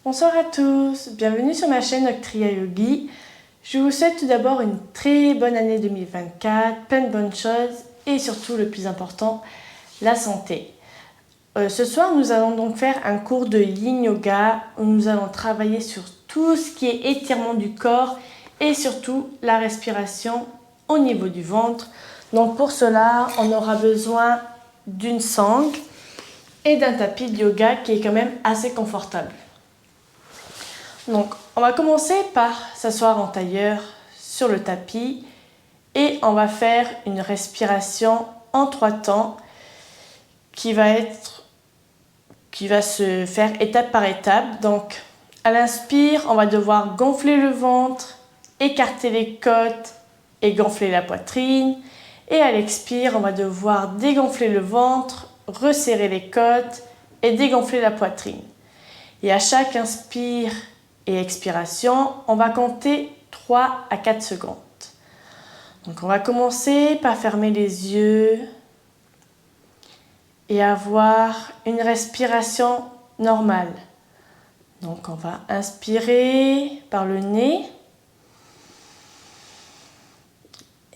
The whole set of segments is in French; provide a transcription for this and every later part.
Bonsoir à tous, bienvenue sur ma chaîne Octria Yogi. Je vous souhaite tout d'abord une très bonne année 2024, plein de bonnes choses et surtout le plus important, la santé. Ce soir, nous allons donc faire un cours de Yin Yoga où nous allons travailler sur tout ce qui est étirement du corps et surtout la respiration au niveau du ventre. Donc pour cela, on aura besoin d'une sangle et d'un tapis de yoga qui est quand même assez confortable. Donc, on va commencer par s'asseoir en tailleur sur le tapis et on va faire une respiration en 3 temps qui va se faire étape par étape. Donc, à l'inspire, on va devoir gonfler le ventre, écarter les côtes et gonfler la poitrine. Et à l'expire, on va devoir dégonfler le ventre, resserrer les côtes et dégonfler la poitrine. Et à chaque inspire et expiration, on va compter 3 à 4 secondes. Donc on va commencer par fermer les yeux et avoir une respiration normale. Donc on va inspirer par le nez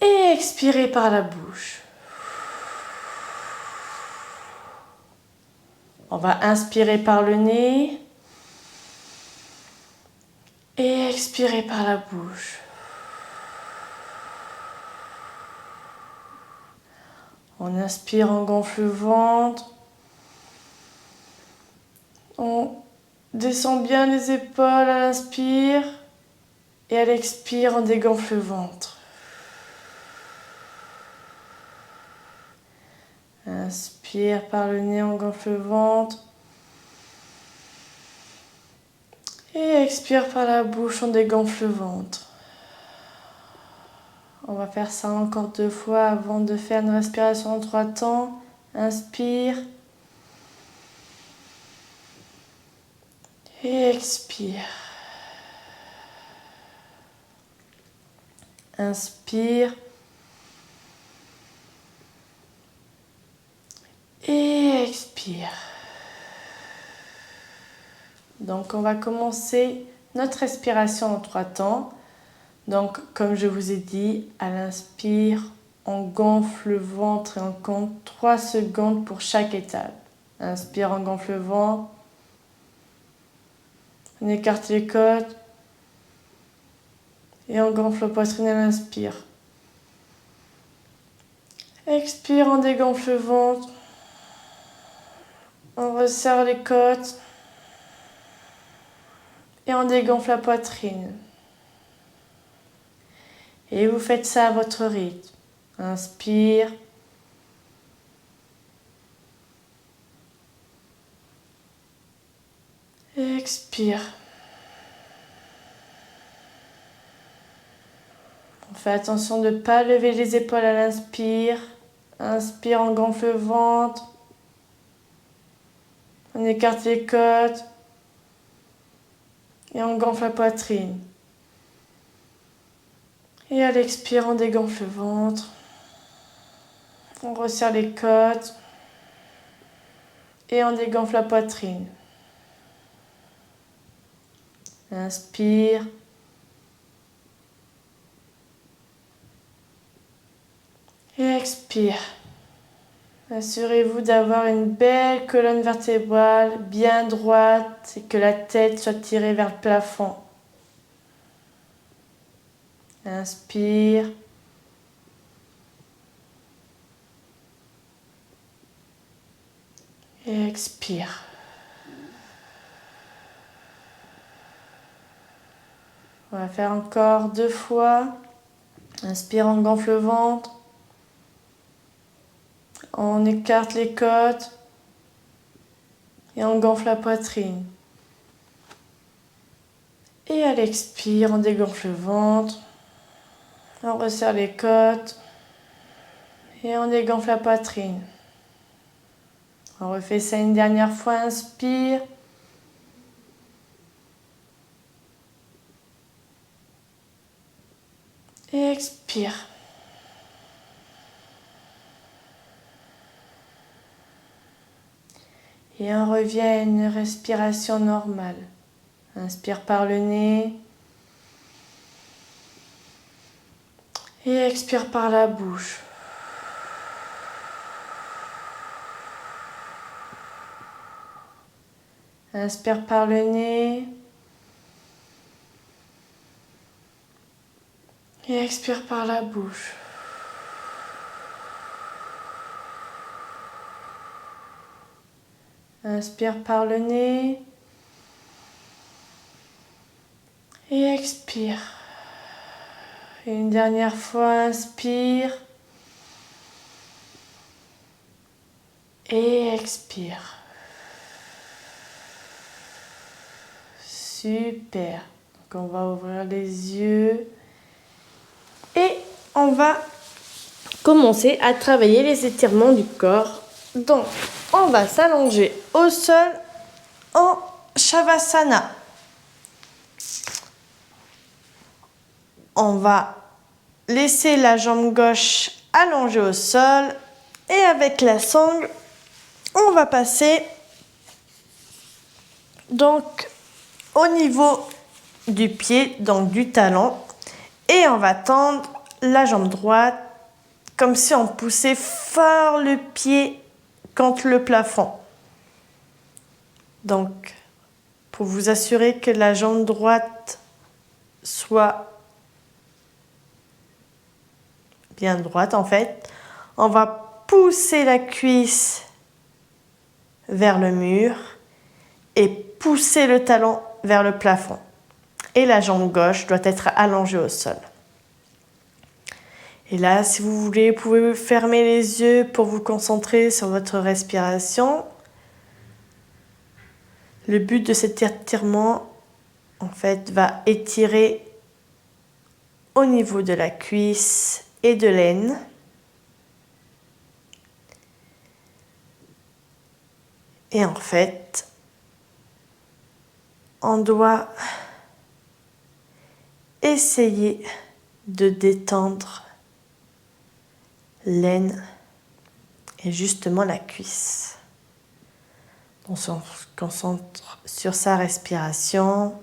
et expirer par la bouche. On va inspirer par le nez et expirer par la bouche. On inspire, on gonfle le ventre. On descend bien les épaules à l'inspire. Et à l'expire, on dégonfle le ventre. Inspire par le nez, on gonfle le ventre. Et expire par la bouche, on dégonfle le ventre. On va faire ça encore 2 fois avant de faire une respiration en 3 temps. Inspire. Et expire. Inspire. Et expire. Donc on va commencer notre respiration en 3 temps. Donc comme je vous ai dit, à l'inspire, on gonfle le ventre et on compte 3 secondes pour chaque étape. Inspire, on gonfle le ventre. On écarte les côtes. Et on gonfle la poitrine à l'inspire. Expire, on dégonfle le ventre. On resserre les côtes. Et on dégonfle la poitrine. Et vous faites ça à votre rythme. Inspire. Expire. On fait attention de ne pas lever les épaules à l'inspire. Inspire, on gonfle le ventre. On écarte les côtes. Et on gonfle la poitrine. Et à l'expire, on dégonfle le ventre. On resserre les côtes. Et on dégonfle la poitrine. Inspire. Et expire. Assurez-vous d'avoir une belle colonne vertébrale bien droite et que la tête soit tirée vers le plafond. Inspire. Et expire. On va faire encore 2 fois. Inspire, on gonfle le ventre. On écarte les côtes. Et on gonfle la poitrine. Et à l'expire, on dégonfle le ventre. On resserre les côtes. Et on dégonfle la poitrine. On refait ça une dernière fois. Inspire. Et expire. Et on revient à une respiration normale. Inspire par le nez. Et expire par la bouche. Inspire par le nez. Et expire par la bouche. Inspire par le nez. Et expire. Et une dernière fois, inspire. Et expire. Super. Donc on va ouvrir les yeux. Et on va commencer à travailler les étirements du corps. Donc, on va s'allonger au sol en Shavasana. On va laisser la jambe gauche allongée au sol et avec la sangle, on va passer donc au niveau du pied, donc du talon, et on va tendre la jambe droite comme si on poussait fort le pied contre le plafond. Donc, pour vous assurer que la jambe droite soit bien droite en fait, on va pousser la cuisse vers le mur et pousser le talon vers le plafond. Et la jambe gauche doit être allongée au sol. Et là, si vous voulez, vous pouvez fermer les yeux pour vous concentrer sur votre respiration. Le but de cet étirement, en fait, va étirer au niveau de la cuisse et de l'aine. Et en fait, on doit essayer de détendre l'aine et justement la cuisse. On se concentre sur sa respiration.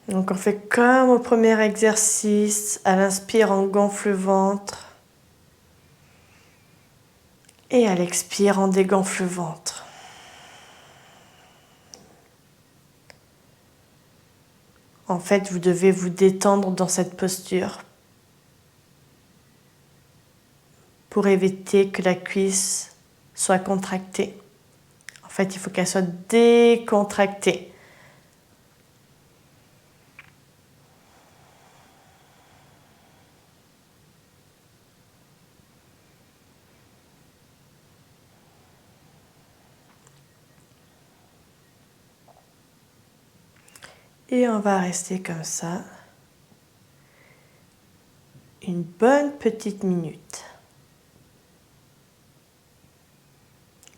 Donc on fait comme au premier exercice, à l'inspire on gonfle le ventre et à l'expire on dégonfle le ventre. En fait, vous devez vous détendre dans cette posture pour éviter que la cuisse soit contractée. En fait, il faut qu'elle soit décontractée. Et on va rester comme ça une bonne petite minute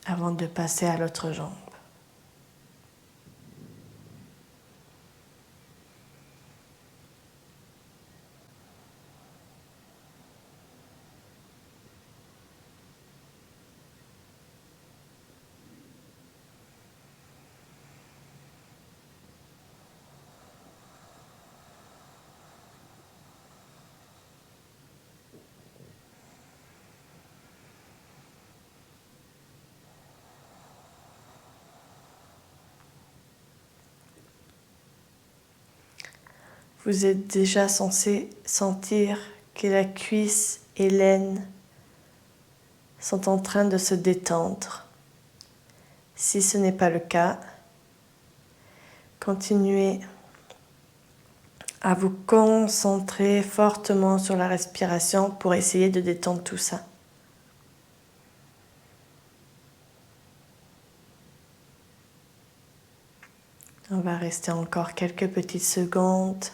avant de passer à l'autre jambe. Vous êtes déjà censé sentir que la cuisse et l'aine sont en train de se détendre. Si ce n'est pas le cas, continuez à vous concentrer fortement sur la respiration pour essayer de détendre tout ça. On va rester encore quelques petites secondes.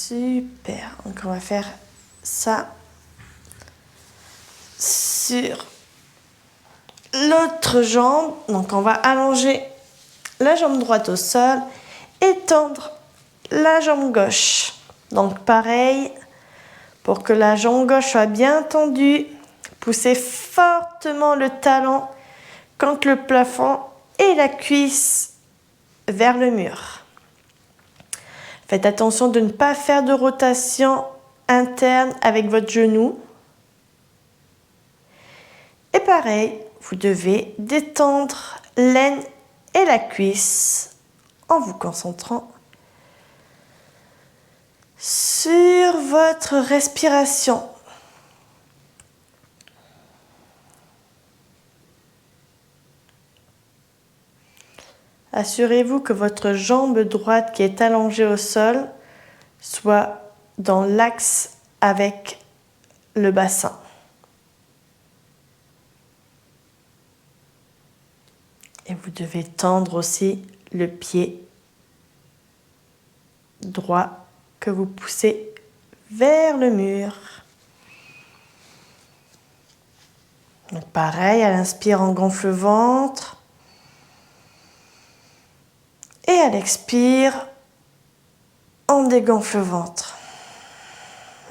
Super. Donc on va faire ça sur l'autre jambe. Donc on va allonger la jambe droite au sol et tendre la jambe gauche. Donc pareil, pour que la jambe gauche soit bien tendue, poussez fortement le talon contre le plafond et la cuisse vers le mur. Faites attention de ne pas faire de rotation interne avec votre genou. Et pareil, vous devez détendre l'aine et la cuisse en vous concentrant sur votre respiration. Assurez-vous que votre jambe droite qui est allongée au sol soit dans l'axe avec le bassin. Et vous devez tendre aussi le pied droit que vous poussez vers le mur. Donc pareil, à l'inspire, on gonfle le ventre. Et à l'expire, on dégonfle le ventre.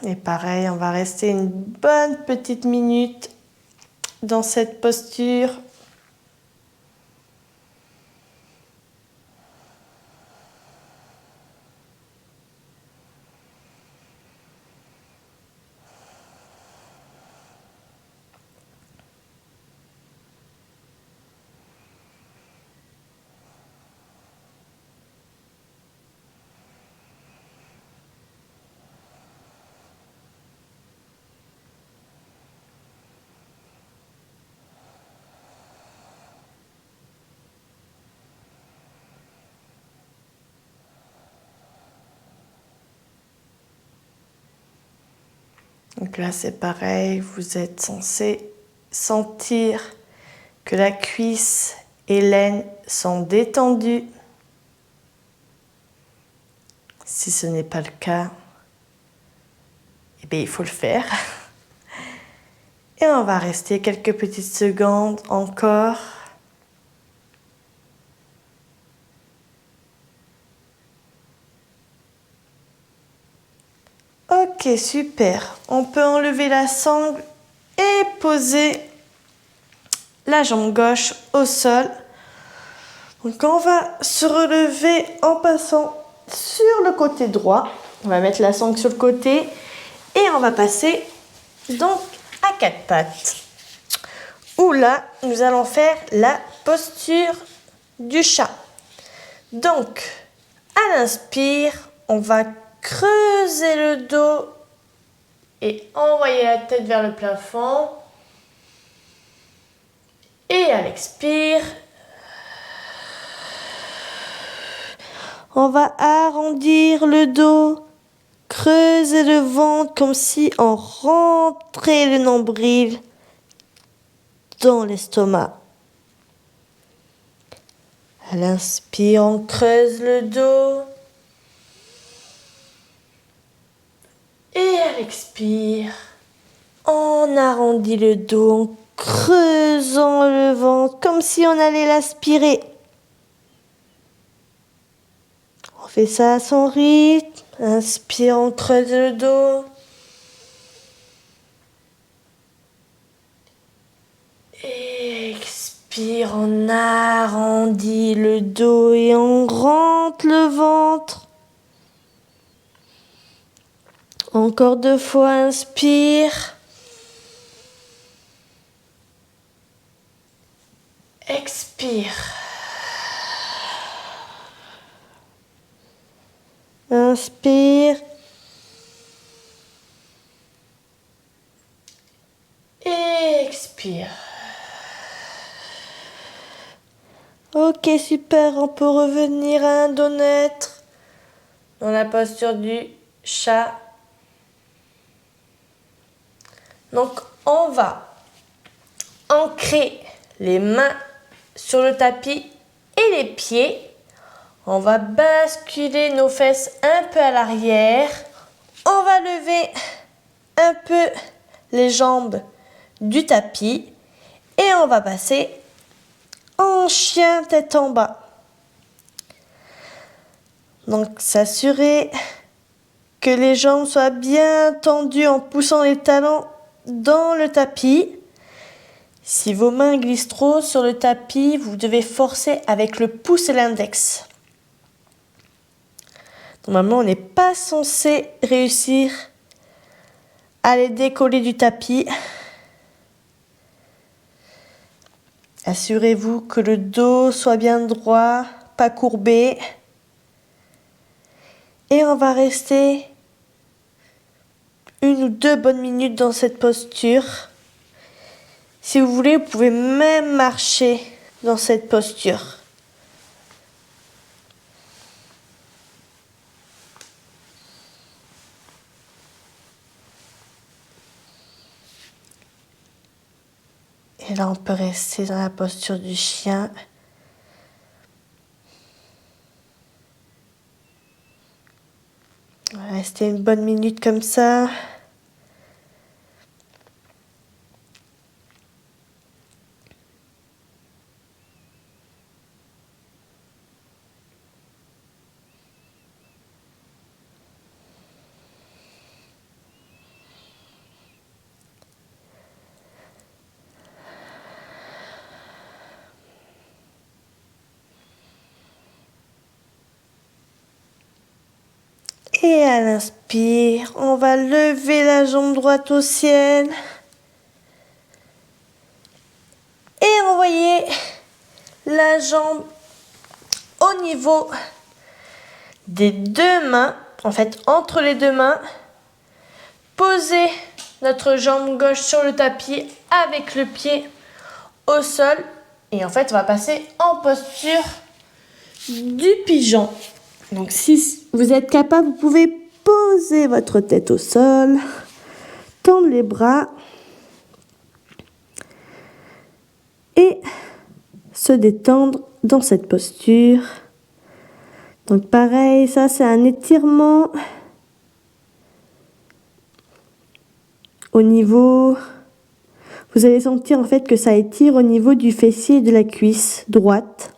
Et pareil, on va rester une bonne petite minute dans cette posture. Donc là, c'est pareil, vous êtes censé sentir que la cuisse et l'aine sont détendues. Si ce n'est pas le cas, eh bien, il faut le faire. Et on va rester quelques petites secondes encore. Ok, super. On peut enlever la sangle et poser la jambe gauche au sol. Donc on va se relever en passant sur le côté droit. On va mettre la sangle sur le côté et on va passer donc à quatre pattes. Où là, nous allons faire la posture du chat. Donc, à l'inspire, on va creuser le dos et envoyer la tête vers le plafond. Et à l'expire, on va arrondir le dos, creuser le ventre comme si on rentrait le nombril dans l'estomac. À l'inspire, on creuse le dos. Et à l'expire, on arrondit le dos en creusant le ventre comme si on allait l'aspirer. On fait ça à son rythme. Inspire, on creuse le dos. Et expire, on arrondit le dos et on rentre le ventre. Encore 2 fois, inspire. Expire. Inspire. Et expire. Ok, super. On peut revenir à un dos neutre dans la posture du chat. Donc, on va ancrer les mains sur le tapis et les pieds. On va basculer nos fesses un peu à l'arrière on va lever un peu les jambes du tapis et on va passer en chien tête en bas. Donc s'assurer que les jambes soient bien tendues en poussant les talons dans le tapis. Si vos mains glissent trop sur le tapis, vous devez forcer avec le pouce et l'index. Normalement, on n'est pas censé réussir à les décoller du tapis. Assurez-vous que le dos soit bien droit, pas courbé. Et on va rester 1 ou 2 bonnes minutes dans cette posture. Si vous voulez, vous pouvez même marcher dans cette posture. Et là, on peut rester dans la posture du chien. On va rester 1 bonne minute comme ça. Et à l'inspire, on va lever la jambe droite au ciel. Et envoyer la jambe au niveau des 2 mains. En fait, entre les 2 mains. Poser notre jambe gauche sur le tapis avec le pied au sol. Et en fait, on va passer en posture du pigeon. Donc si vous êtes capable, vous pouvez poser votre tête au sol, tendre les bras et se détendre dans cette posture. Donc pareil, ça c'est un étirement au niveau... Vous allez sentir en fait que ça étire au niveau du fessier et de la cuisse droite.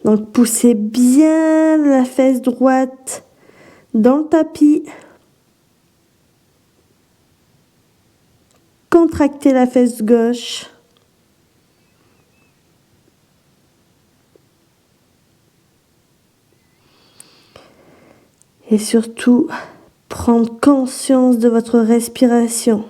Donc poussez bien la fesse droite dans le tapis. Contractez la fesse gauche. Et surtout, prendre conscience de votre respiration.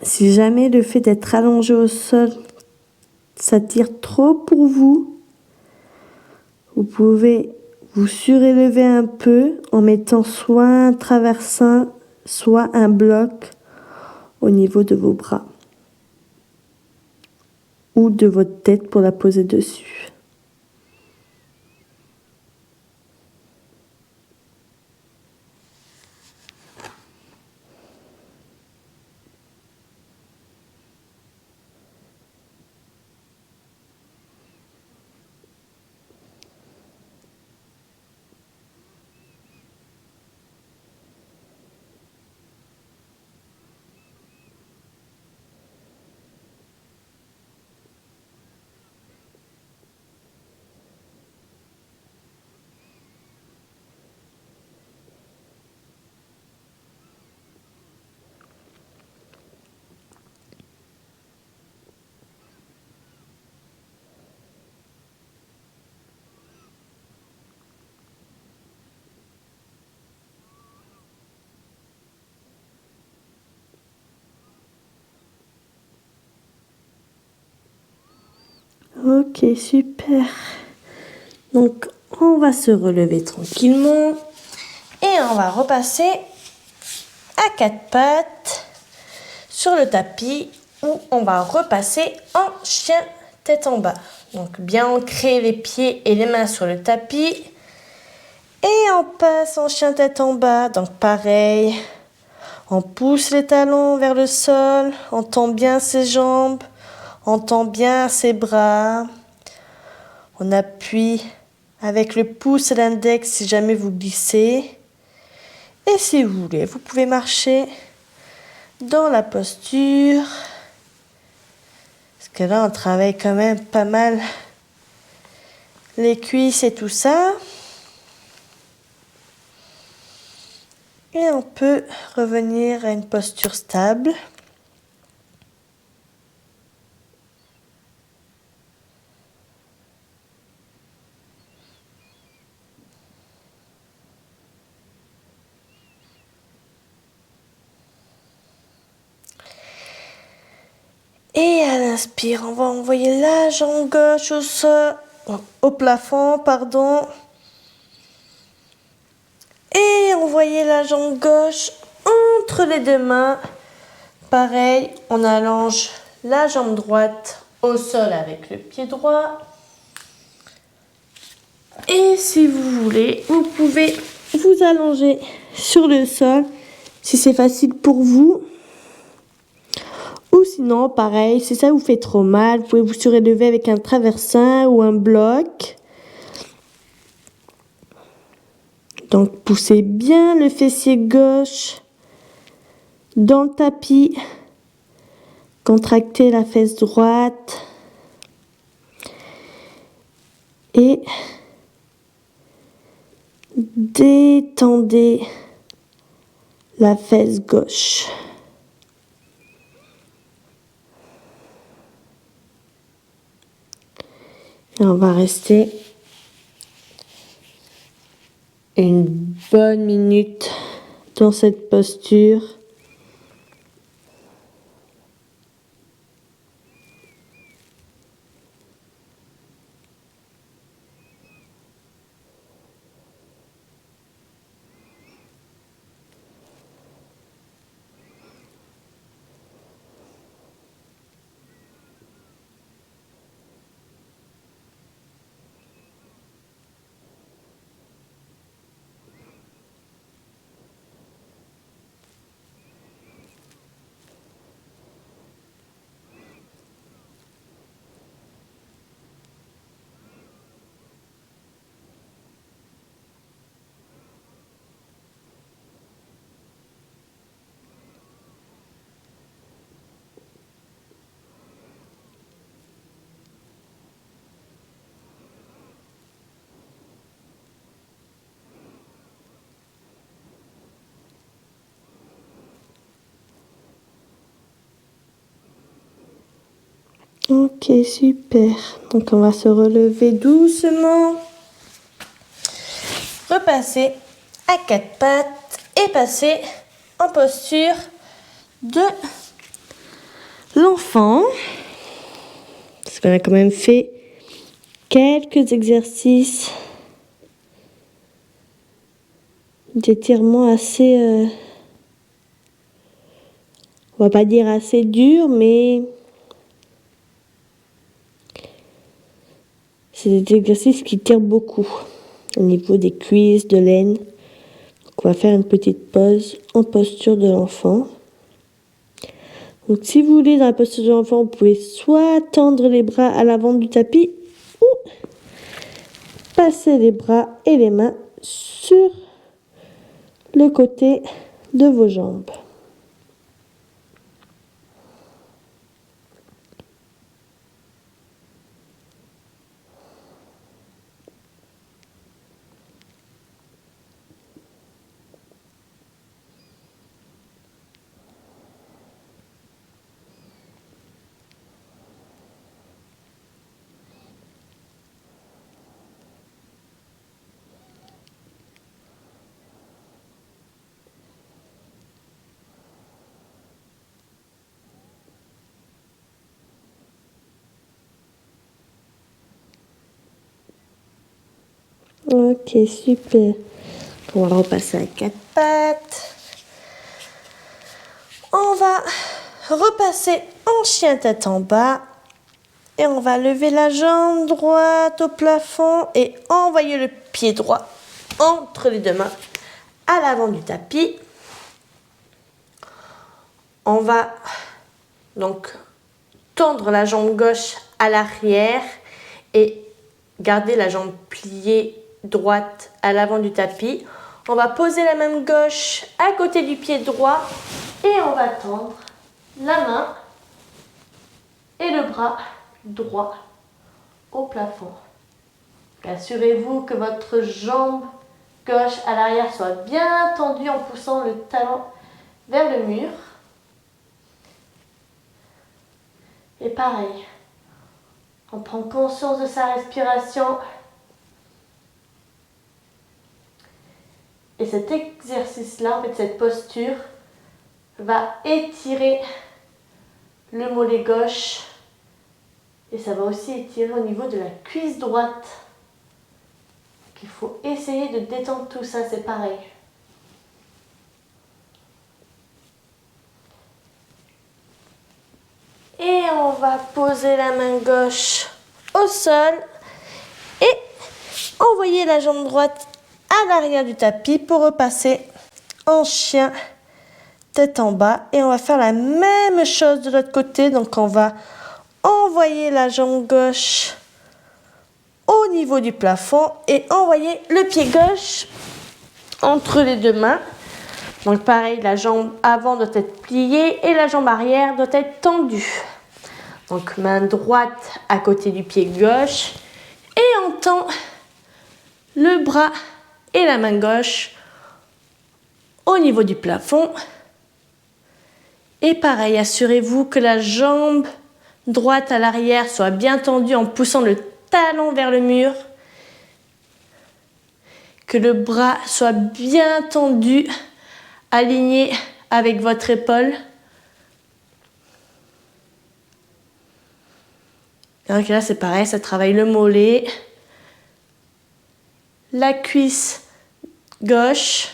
Si jamais le fait d'être allongé au sol, ça tire trop pour vous, vous pouvez vous surélever un peu en mettant soit un traversin, soit un bloc au niveau de vos bras ou de votre tête pour la poser dessus. Ok, super. Donc, on va se relever tranquillement et on va repasser à 4 pattes sur le tapis où on va repasser en chien tête en bas. Donc bien ancrer les pieds et les mains sur le tapis. Et on passe en chien tête en bas. Donc pareil, on pousse les talons vers le sol, on tend bien ses jambes, on tend bien ses bras. On appuie avec le pouce et l'index si jamais vous glissez. Et si vous voulez, vous pouvez marcher dans la posture. Parce que là, on travaille quand même pas mal les cuisses et tout ça. Et on peut revenir à une posture stable. Et à l'inspire, on va envoyer la jambe gauche au sol, au plafond, pardon. Et envoyer la jambe gauche entre les deux mains. Pareil, on allonge la jambe droite au sol avec le pied droit. Et si vous voulez, vous pouvez vous allonger sur le sol si c'est facile pour vous. Ou sinon, pareil, si ça vous fait trop mal, vous pouvez vous surélever avec un traversin ou un bloc. Donc, poussez bien le fessier gauche dans le tapis. Contractez la fesse droite. Et détendez la fesse gauche. Et on va rester une bonne minute dans cette posture. Ok, super. Donc on va se relever doucement. Repasser à quatre pattes et passer en posture de l'enfant. Parce qu'on a quand même fait quelques exercices d'étirement assez... on va pas dire assez dur, mais... c'est des exercices qui tirent beaucoup au niveau des cuisses, de l'aine. Donc on va faire une petite pause en posture de l'enfant. Donc si vous voulez, dans la posture de l'enfant, vous pouvez soit tendre les bras à l'avant du tapis ou passer les bras et les mains sur le côté de vos jambes. Ok, super. On va repasser à quatre pattes. On va repasser en chien tête en bas. Et on va lever la jambe droite au plafond et envoyer le pied droit entre les deux mains à l'avant du tapis. On va donc tendre la jambe gauche à l'arrière et garder la jambe pliée droite à l'avant du tapis. On va poser la main gauche à côté du pied droit et on va tendre la main et le bras droit au plafond. Assurez-vous que votre jambe gauche à l'arrière soit bien tendue en poussant le talon vers le mur. Et pareil, on prend conscience de sa respiration. Et cet exercice-là, en fait, cette posture, va étirer le mollet gauche. Et ça va aussi étirer au niveau de la cuisse droite. Donc, il faut essayer de détendre tout ça, c'est pareil. Et on va poser la main gauche au sol et envoyer la jambe droite à l'arrière du tapis pour repasser en chien tête en bas. Et on va faire la même chose de l'autre côté. Donc on va envoyer la jambe gauche au niveau du plafond et envoyer le pied gauche entre les deux mains. Donc pareil, la jambe avant doit être pliée et la jambe arrière doit être tendue. Donc main droite à côté du pied gauche et on tend le bras et la main gauche au niveau du plafond. Et pareil, assurez-vous que la jambe droite à l'arrière soit bien tendue en poussant le talon vers le mur. Que le bras soit bien tendu, aligné avec votre épaule. Donc là, c'est pareil, ça travaille le mollet, la cuisse gauche.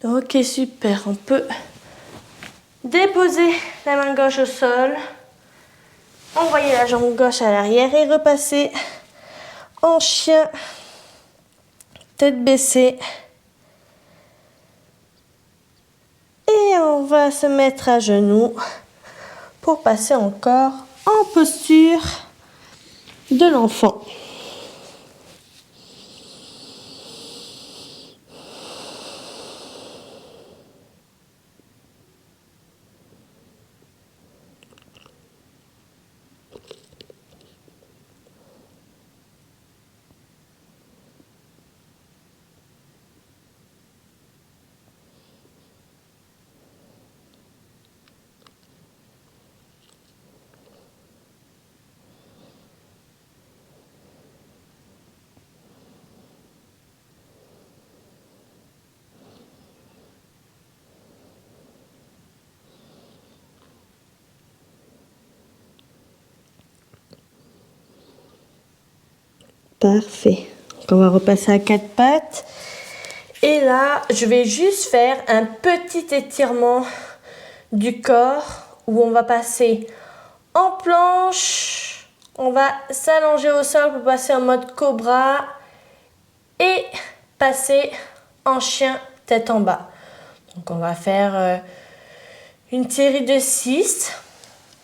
Ok, super. On peut déposer la main gauche au sol, envoyer la jambe gauche à l'arrière et repasser en chien, tête baissée. Et on va se mettre à genoux pour passer encore en posture de l'enfant. Parfait. Donc on va repasser à quatre pattes. Et là, je vais juste faire un petit étirement du corps où on va passer en planche. On va s'allonger au sol pour passer en mode cobra et passer en chien tête en bas. Donc on va faire une série de 6.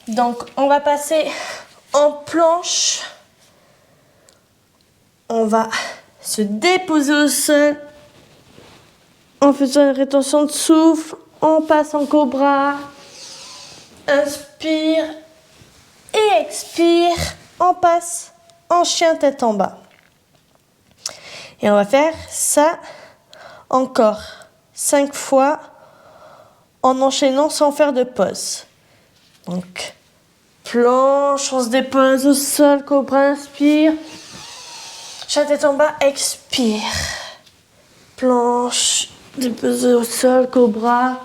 Donc on va passer en planche. On va se déposer au sol en faisant une rétention de souffle. On passe en cobra. Inspire et expire. On passe en chien tête en bas. Et on va faire ça encore 5 fois en enchaînant sans faire de pause. Donc, planche, on se dépose au sol, cobra, inspire. Chien tête en bas, expire. Planche, déposer au sol, cobra.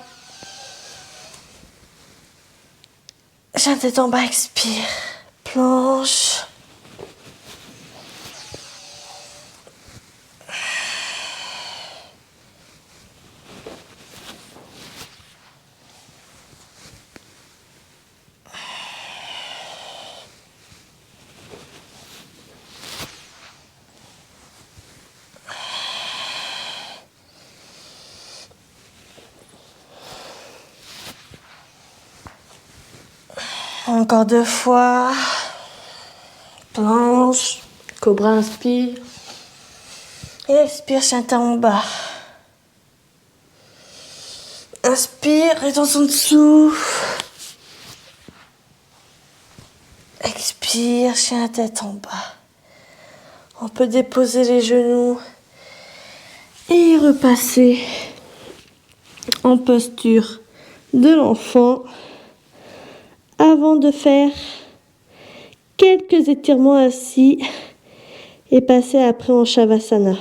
Chien tête en bas, expire. Planche. Encore 2 fois. Planche. Cobra, inspire. Et expire, chien tête en bas. Inspire, rétention de souffle. Expire, chien tête en bas. On peut déposer les genoux et repasser en posture de l'enfant avant de faire quelques étirements assis et passer après en Shavasana.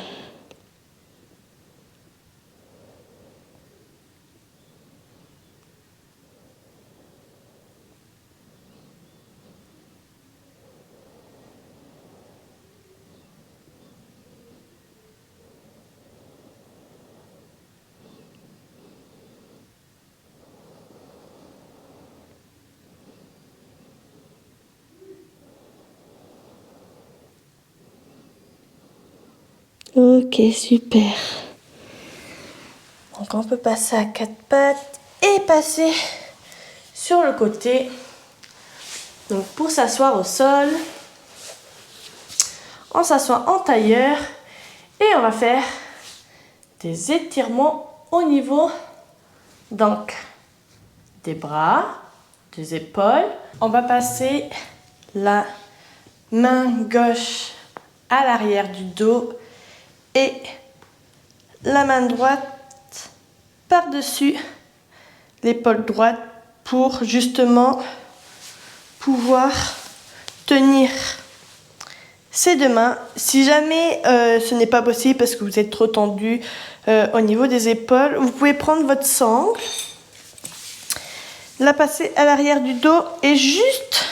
Ok, super. Donc on peut passer à 4 pattes et passer sur le côté. Donc pour s'asseoir au sol, on s'assoit en tailleur et on va faire des étirements au niveau donc des bras, des épaules. On va passer la main gauche à l'arrière du dos et la main droite par-dessus l'épaule droite pour justement pouvoir tenir ces 2 mains. Si jamais ce n'est pas possible parce que vous êtes trop tendu au niveau des épaules, vous pouvez prendre votre sangle, la passer à l'arrière du dos et juste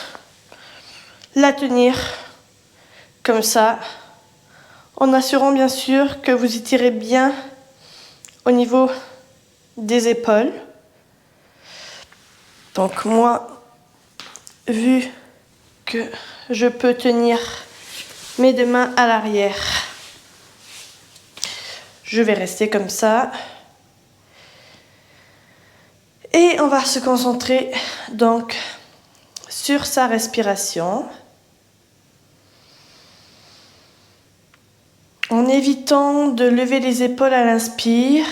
la tenir comme ça, en assurant bien sûr que vous étirez bien au niveau des épaules. Donc moi, vu que je peux tenir mes 2 mains à l'arrière, je vais rester comme ça. Et on va se concentrer donc sur sa respiration. En évitant de lever les épaules à l'inspire.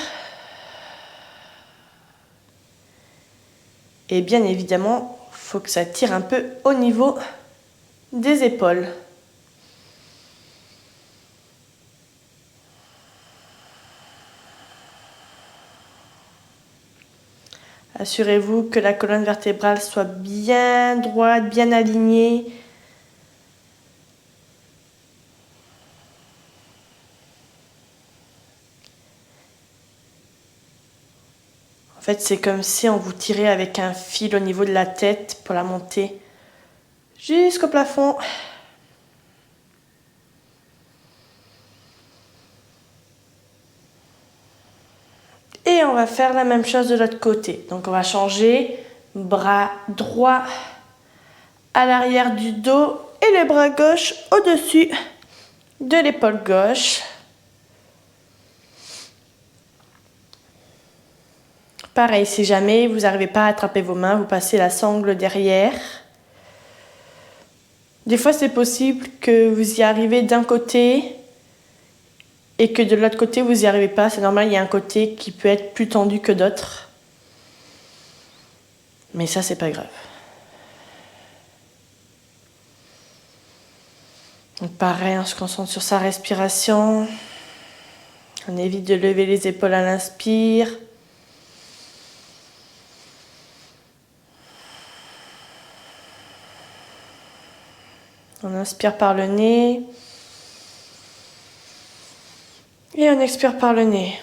Et bien évidemment, il faut que ça tire un peu au niveau des épaules. Assurez-vous que la colonne vertébrale soit bien droite, bien alignée. En fait, c'est comme si on vous tirait avec un fil au niveau de la tête pour la monter jusqu'au plafond. Et on va faire la même chose de l'autre côté. Donc on va changer, bras droit à l'arrière du dos et le bras gauche au-dessus de l'épaule gauche. Pareil, si jamais vous n'arrivez pas à attraper vos mains, vous passez la sangle derrière. Des fois, c'est possible que vous y arrivez d'un côté et que de l'autre côté, vous n'y arrivez pas. C'est normal, il y a un côté qui peut être plus tendu que d'autres. Mais ça, c'est pas grave. Donc pareil, on se concentre sur sa respiration. On évite de lever les épaules à l'inspire. On inspire par le nez. Et on expire par le nez.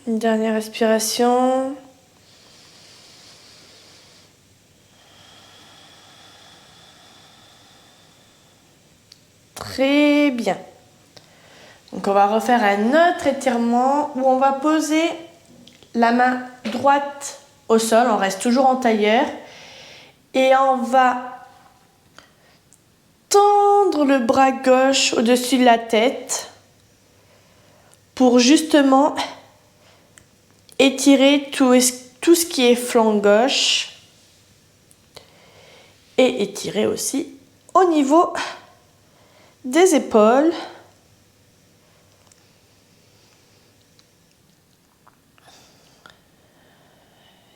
Une dernière respiration. Très bien. Donc on va refaire un autre étirement où on va poser la main droite au sol, on reste toujours en tailleur. Et on va tendre le bras gauche au-dessus de la tête pour justement étirer tout ce qui est flanc gauche et étirer aussi au niveau des épaules.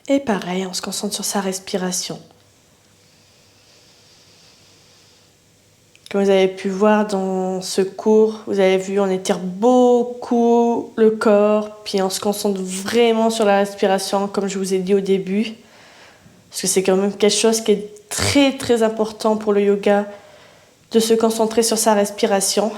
Et pareil, on se concentre sur sa respiration. Comme vous avez pu voir dans ce cours, vous avez vu, on étire beaucoup le corps, puis on se concentre vraiment sur la respiration, comme je vous ai dit au début. Parce que c'est quand même quelque chose qui est très très important pour le yoga, de se concentrer sur sa respiration.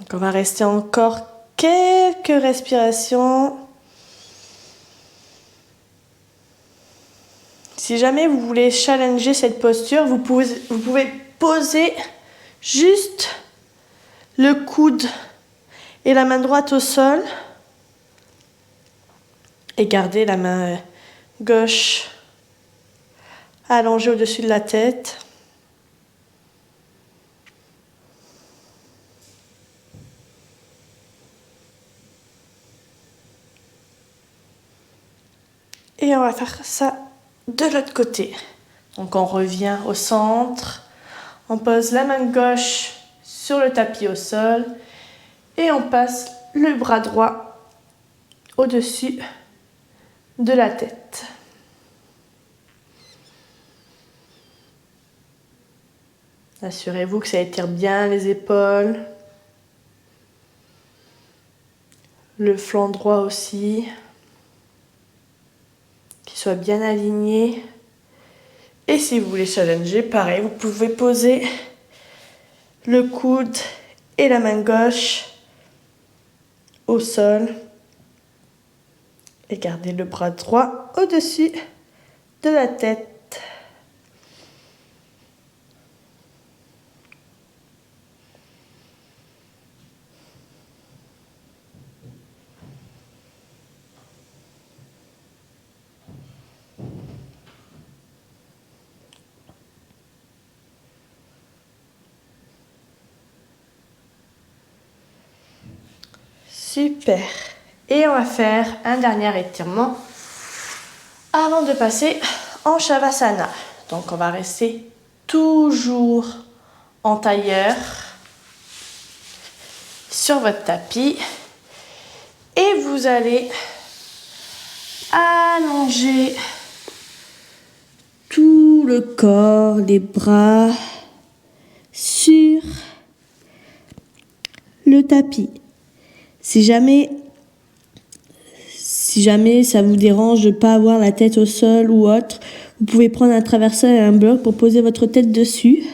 Donc on va rester encore quelques respirations. Si jamais vous voulez challenger cette posture, vous pouvez poser juste le coude et la main droite au sol et garder la main gauche allongée au-dessus de la tête. Et on va faire ça de l'autre côté. Donc on revient au centre, on pose la main gauche sur le tapis au sol et on passe le bras droit au-dessus de la tête. Assurez-vous que ça étire bien les épaules, le flanc droit aussi, qu'il soit bien aligné. Et si vous voulez challenger, pareil, vous pouvez poser le coude et la main gauche au sol et garder le bras droit au-dessus de la tête. Super. Et on va faire un dernier étirement avant de passer en Shavasana. Donc on va rester toujours en tailleur sur votre tapis et vous allez allonger tout le corps, les bras sur le tapis. Si jamais ça vous dérange de ne pas avoir la tête au sol ou autre, vous pouvez prendre un traversier et un bloc pour poser votre tête dessus.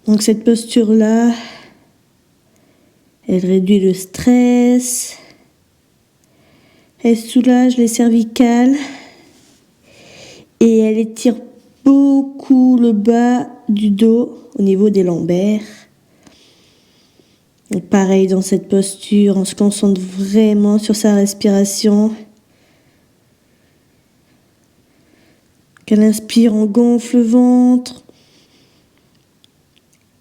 Donc cette posture-là, elle réduit le stress, elle soulage les cervicales et elle étire beaucoup le bas du dos au niveau des lombaires. Et pareil, dans cette posture, on se concentre vraiment sur sa respiration. Qu'elle inspire, on gonfle le ventre.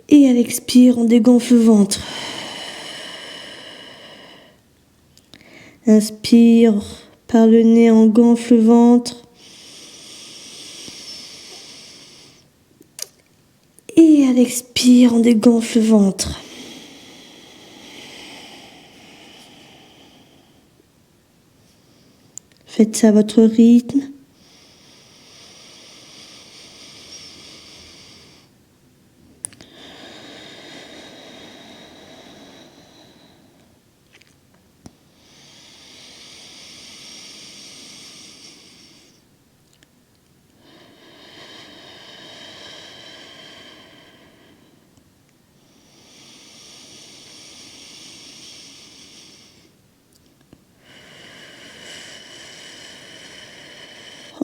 Et elle expire, on dégonfle le ventre. Inspire par le nez, on gonfle le ventre. Et elle expire, on dégonfle le ventre. Faites ça à votre rythme.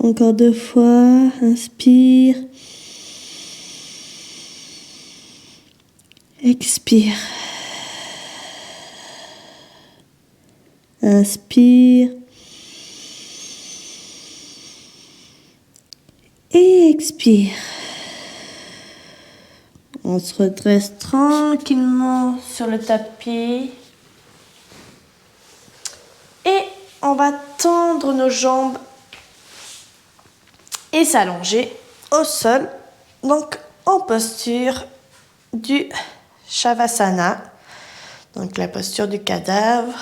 Encore 2 fois, inspire. Expire. Inspire. Et expire. On se redresse tranquillement sur le tapis. Et on va tendre nos jambes et s'allonger au sol. Donc en posture du Shavasana. Donc la posture du cadavre.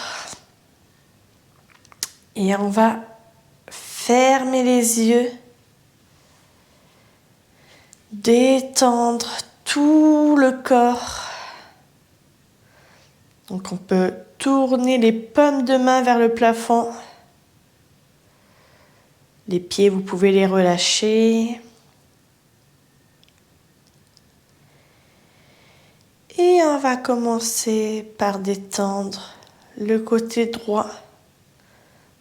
Et on va fermer les yeux. Détendre tout le corps. Donc on peut tourner les paumes de main vers le plafond. Les pieds, vous pouvez les relâcher. Et on va commencer par détendre le côté droit.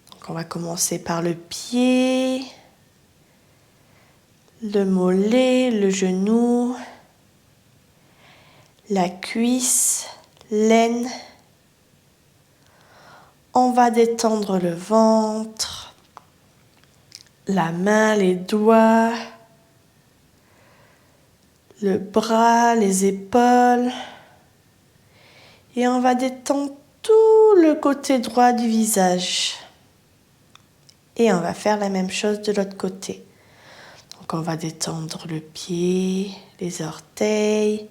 Donc on va commencer par le pied, le mollet, le genou, la cuisse, l'aine. On va détendre le ventre, la main, les doigts, le bras, les épaules. Et on va détendre tout le côté droit du visage. Et on va faire la même chose de l'autre côté. Donc on va détendre le pied, les orteils,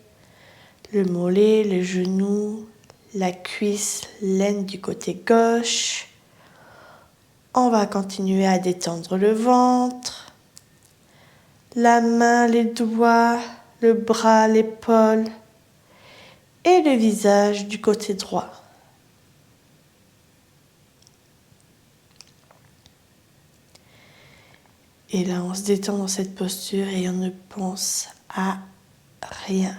le mollet, le genou, la cuisse, l'aine du côté gauche. On va continuer à détendre le ventre, la main, les doigts, le bras, l'épaule et le visage du côté droit. Et là, on se détend dans cette posture et on ne pense à rien.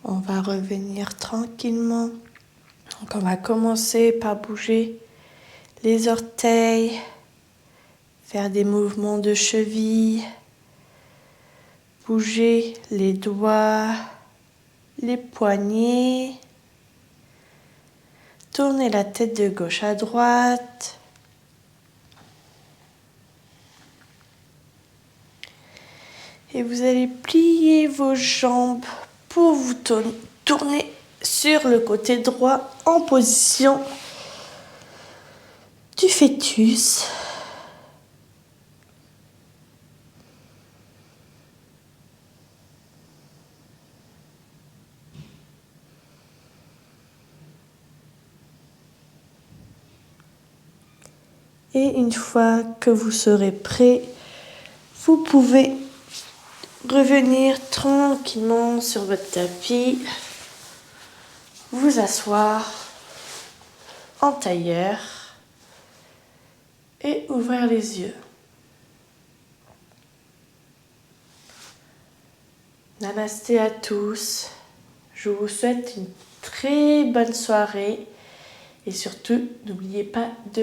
On va revenir tranquillement. Donc on va commencer par bouger les orteils, faire des mouvements de cheville, bouger les doigts, les poignets, tourner la tête de gauche à droite. Et vous allez plier vos jambes pour vous tourner sur le côté droit en position du fœtus. Et une fois que vous serez prêt, vous pouvez revenir tranquillement sur votre tapis, vous asseoir en tailleur et ouvrir les yeux. Namasté à tous. Je vous souhaite une très bonne soirée et surtout, n'oubliez pas de